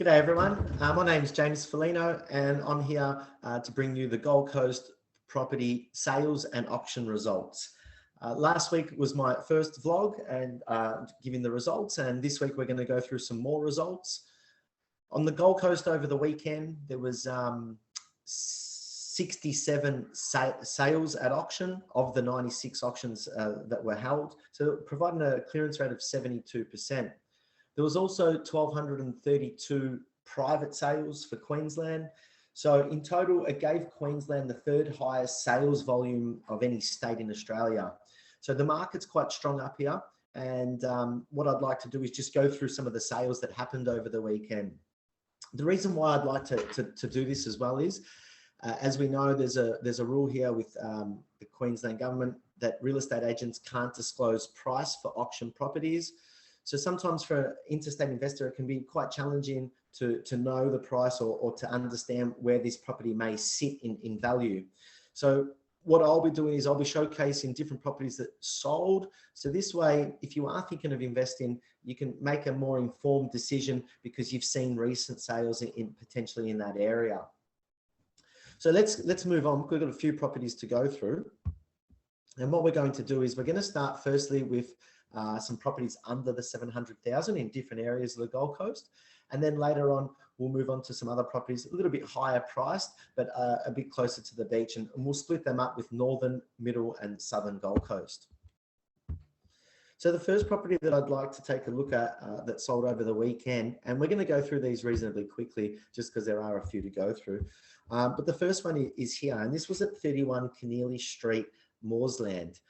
G'day everyone, my name is James Folino and I'm here to bring you the Gold Coast property sales and auction results. Last week was my first vlog and giving the results, and this week we're going to go through some more results. On the Gold Coast over the weekend there was 67 sales at auction of the 96 auctions that were held, so providing a clearance rate of 72%. There was also 1,232 private sales for Queensland. So in total, it gave Queensland the third highest sales volume of any state in Australia. So the market's quite strong up here. And what I'd like to do is just go through some of the sales that happened over the weekend. The reason why I'd like to do this as well is, as we know, there's a rule here with the Queensland government that real estate agents can't disclose price for auction properties. So sometimes for an interstate investor, it can be quite challenging to know the price or to understand where this property may sit in value. So what I'll be doing is I'll be showcasing different properties that sold. So this way, if you are thinking of investing, you can make a more informed decision because you've seen recent sales potentially in that area. So let's move on. We've got a few properties to go through. And what we're going to do is we're going to start firstly with some properties under the 700,000 in different areas of the Gold Coast. And then later on, we'll move on to some other properties a little bit higher priced, but a bit closer to the beach. And we'll split them up with Northern, Middle and Southern Gold Coast. So the first property that I'd like to take a look at that sold over the weekend, and we're going to go through these reasonably quickly just because there are a few to go through. But the first one is here, and this was at 31 Keneally Street, Moorsland.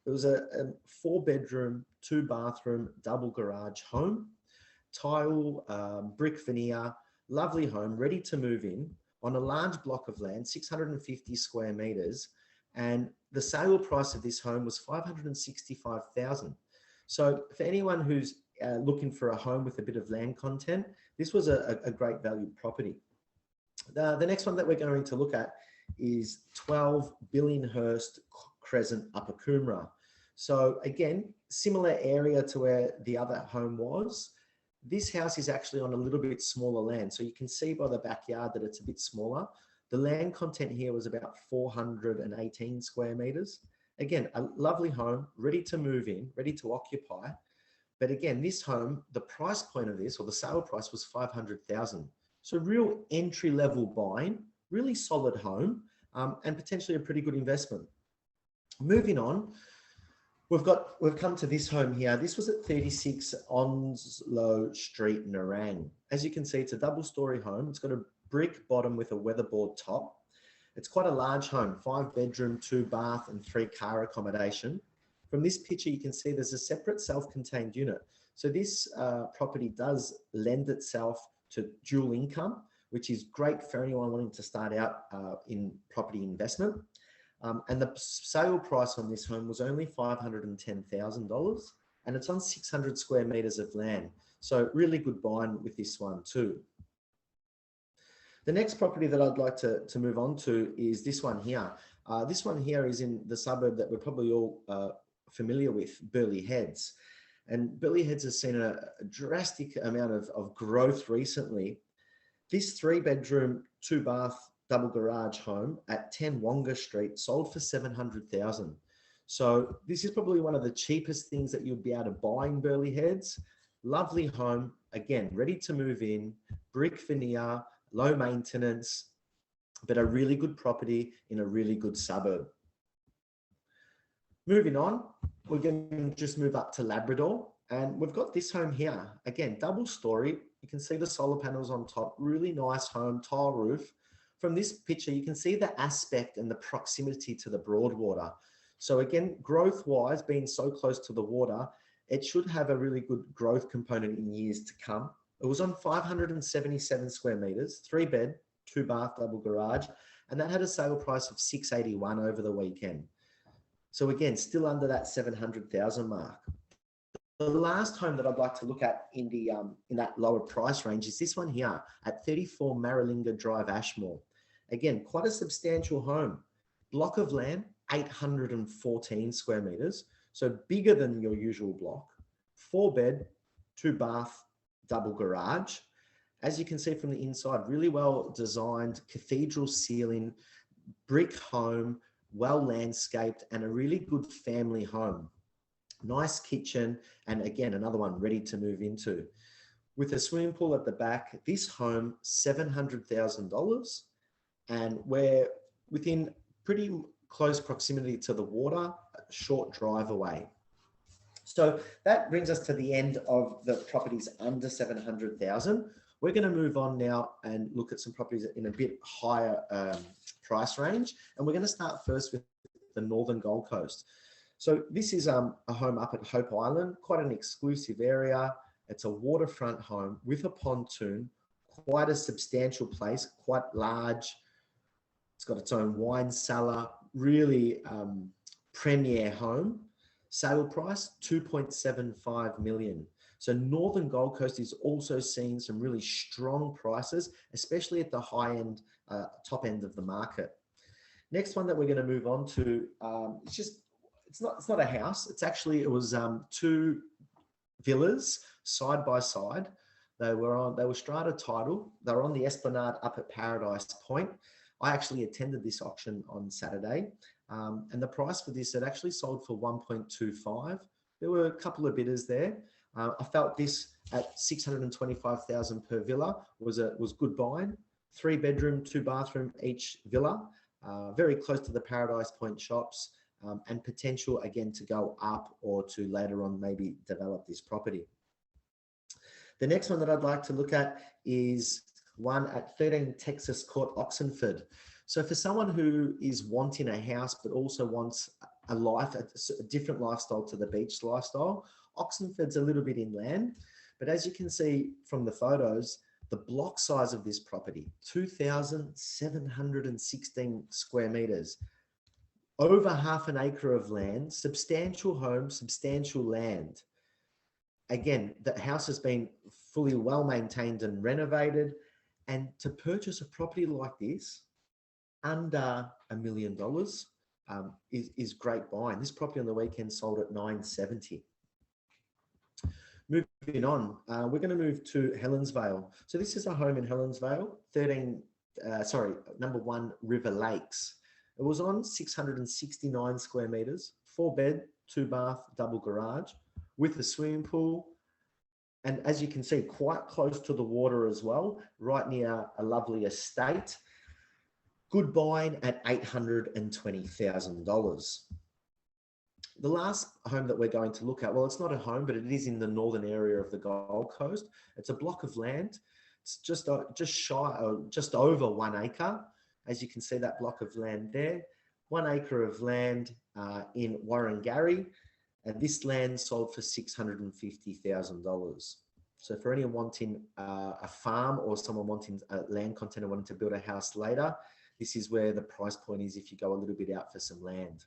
It was a 4-bedroom, 2-bathroom, double garage home, tile, brick veneer, lovely home, ready to move in on a large block of land, 650 square meters. And the sale price of this home was $565,000. So for anyone who's looking for a home with a bit of land content, this was a great valued property. The next one that we're going to look at is 12 Billinghurst Crescent, Upper Coomera. So again, similar area to where the other home was. This house is actually on a little bit smaller land. So you can see by the backyard that it's a bit smaller. The land content here was about 418 square meters. Again, a lovely home, ready to move in, ready to occupy. But again, this home, the price point of this, or the sale price, was $500,000. So real entry-level buying, really solid home, and potentially a pretty good investment. Moving on, we've come to this home here. This was at 36 Onslow Street, Nerang. As you can see, it's a double-story home. It's got a brick bottom with a weatherboard top. It's quite a large home, 5-bedroom, 2-bath and 3-car accommodation. From this picture, you can see there's a separate self-contained unit. So this property does lend itself to dual income, which is great for anyone wanting to start out in property investment. And the sale price on this home was only $510,000, and it's on 600 square meters of land. So really good buying with this one too. The next property that I'd like to move on to is this one here. This one here is in the suburb that we're probably all familiar with, Burleigh Heads. And Burleigh Heads has seen a drastic amount of growth recently. This 3-bedroom, 2-bath, double garage home at 10 Wonga Street sold for $700,000. So this is probably one of the cheapest things that you'd be able to buy in Burleigh Heads. Lovely home, again, ready to move in, brick veneer, low maintenance, but a really good property in a really good suburb. Moving on, we're going to just move up to Labrador, and we've got this home here. Again, double story. You can see the solar panels on top, really nice home, tile roof. From this picture, you can see the aspect and the proximity to the Broadwater. So again, growth-wise, being so close to the water, it should have a really good growth component in years to come. It was on 577 square meters, 3-bed, 2-bath, double garage, and that had a sale price of $681 over the weekend. So again, still under that 700,000 mark. The last home that I'd like to look at in that lower price range is this one here at 34 Maralinga Drive, Ashmore. Again, quite a substantial home. Block of land, 814 square meters, so bigger than your usual block. 4-bed, 2-bath, double garage. As you can see from the inside, really well designed, cathedral ceiling, brick home, well landscaped, and a really good family home. Nice kitchen, and again, another one ready to move into. With a swimming pool at the back, this home, $700,000, and we're within pretty close proximity to the water, a short drive away. So that brings us to the end of the properties under 700,000. We're going to move on now and look at some properties in a bit higher price range. And we're going to start first with the Northern Gold Coast. So this is a home up at Hope Island, quite an exclusive area. It's a waterfront home with a pontoon, quite a substantial place, quite large. It's got its own wine cellar, really premier home. Sale price, 2.75 million. So Northern Gold Coast is also seeing some really strong prices, especially at the high end, top end of the market. Next one that we're going to move on to, it's not a house. It was two villas side by side. They were strata title. They were on the Esplanade up at Paradise Point. I actually attended this auction on Saturday, and the price for this, it actually sold for 1.25. There were a couple of bidders there. I felt this at 625,000 per villa was good buying. 3 bedroom, 2 bathroom each villa, very close to the Paradise Point shops, and potential again to go up or to later on maybe develop this property. The next one that I'd like to look at is one at 13 Texas Court, Oxenford. So for someone who is wanting a house but also wants a different lifestyle to the beach lifestyle, Oxenford's a little bit inland, but as you can see from the photos, the block size of this property, 2,716 square meters, over half an acre of land, substantial home, substantial land. Again, the house has been fully well maintained and renovated, and to purchase a property like this under $1 million is great buying. This property on the weekend sold at $970. Moving on, we're going to move to Helensvale. So this is a home in Helensvale, number 1 River Lakes. It was on 669 square meters, 4 bed, 2 bath, double garage with a swimming pool. And as you can see, quite close to the water as well, right near a lovely estate. Good buying at $820,000. The last home that we're going to look at, well, it's not a home, but it is in the northern area of the Gold Coast. It's a block of land. It's just over 1 acre. As you can see, that block of land there, 1 acre of land in Warrengarry, and this land sold for $650,000. So for anyone wanting a farm or someone wanting a land content and wanting to build a house later, this is where the price point is if you go a little bit out for some land.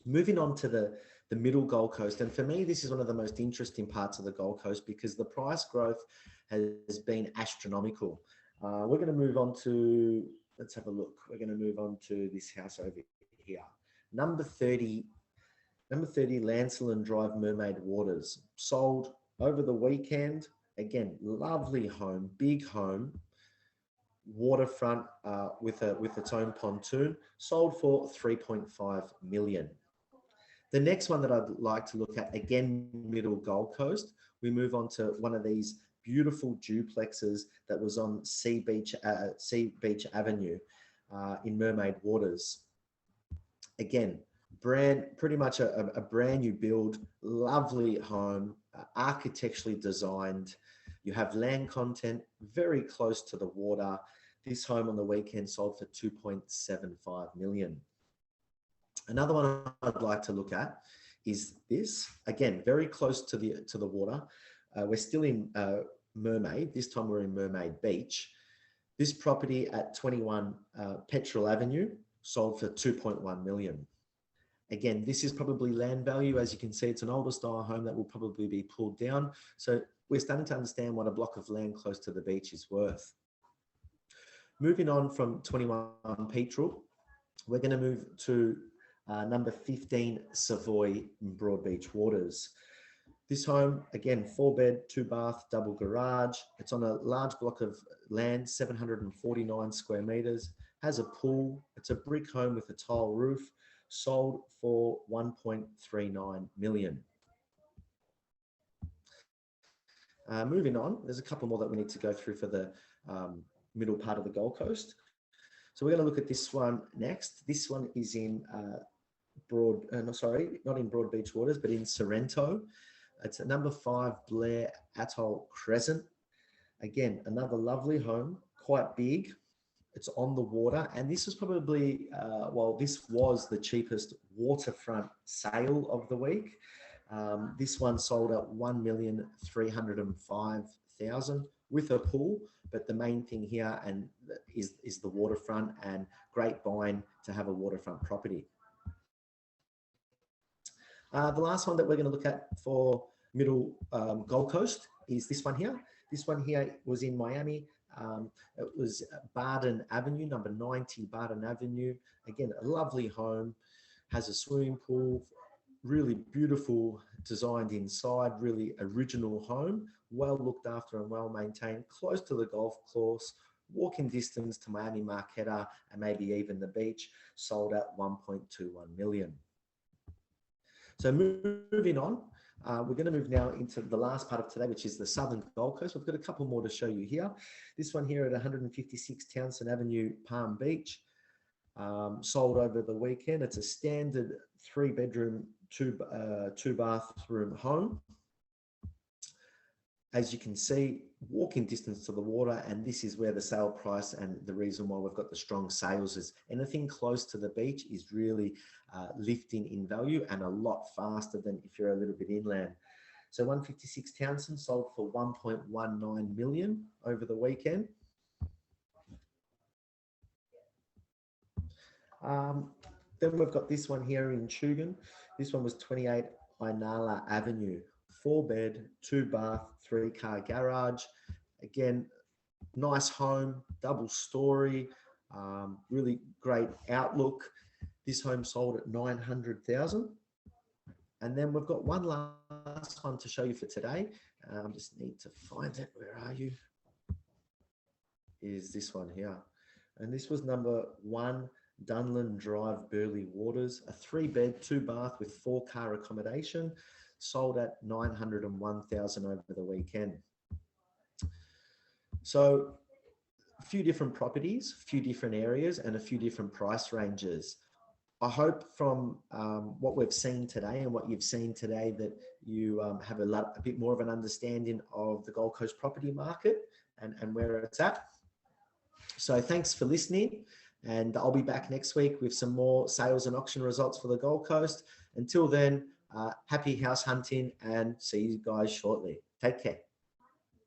Moving on to the middle Gold Coast, and for me, this is one of the most interesting parts of the Gold Coast because the price growth has been astronomical. We're going to move on to, let's have a look. We're going to move on to this house over here. Number 30 Lancelin Drive, Mermaid Waters. Sold over the weekend. Again, lovely home, big home, waterfront with its own pontoon. Sold for 3.5 million. The next one that I'd like to look at, again, middle Gold Coast. We move on to one of these beautiful duplexes that was on Sea Beach Avenue in Mermaid Waters. Again, pretty much a brand new build, lovely home, architecturally designed. You have land content very close to the water. This home on the weekend sold for 2.75 million. Another one I'd like to look at is this, again, very close to the water. We're still in Mermaid. This time we're in Mermaid Beach. This property at 21 Petrel Avenue sold for 2.1 million. Again, this is probably land value. As you can see, it's an older style home that will probably be pulled down. So we're starting to understand what a block of land close to the beach is worth. Moving on from 21 Petrel, we're going to move to number 15 Savoy Broadbeach Waters. This home, again, 4-bed, 2-bath, double garage. It's on a large block of land, 749 square meters, has a pool. It's a brick home with a tile roof, sold for 1.39 million. Moving on, there's a couple more that we need to go through for the middle part of the Gold Coast. So we're going to look at this one next. This one is in not in Broad Beach waters, but in Sorrento. It's a number 5 Blair Atoll Crescent. Again, another lovely home, quite big. It's on the water, and this is probably, this was the cheapest waterfront sale of the week. This one sold at 1,305,000 with a pool, but the main thing here is the waterfront, and great buying to have a waterfront property. The last one that we're going to look at for middle Gold Coast is this one here. This one here was in Miami. It was Barden Avenue, number 90 Barden Avenue. Again, a lovely home, has a swimming pool, really beautiful designed inside, really original home, well looked after and well maintained, close to the golf course, walking distance to Miami Marquetta and maybe even the beach, sold at 1.21 million. So moving on, we're going to move now into the last part of today, which is the southern Gold Coast. We've got a couple more to show you here. This one here at 156 Townsend Avenue, Palm Beach, sold over the weekend. It's a standard 3-bedroom, 2-bathroom home. As you can see, walking distance to the water, and this is where the sale price and the reason why we've got the strong sales is anything close to the beach is really lifting in value and a lot faster than if you're a little bit inland. So 156 Townsend sold for 1.19 million over the weekend. Then we've got this one here in Chugan. This one was 28 Ainala Avenue, 4-bed, 2-bath, 3-car garage. Again, nice home, double story, really great outlook. This home sold at 900,000. And then we've got one last one to show you for today. Just need to find it. Where are you? Is this one here. And this was number 1 Dunlin Drive, Burleigh Waters, a 3-bed, 2-bath with 4-car accommodation, sold at 901,000 over the weekend. So a few different properties, a few different areas, and a few different price ranges. I hope from what we've seen today and what you've seen today that you have a bit more of an understanding of the Gold Coast property market and where it's at. So thanks for listening, and I'll be back next week with some more sales and auction results for the Gold Coast. Until then, happy house hunting and see you guys shortly. Take care.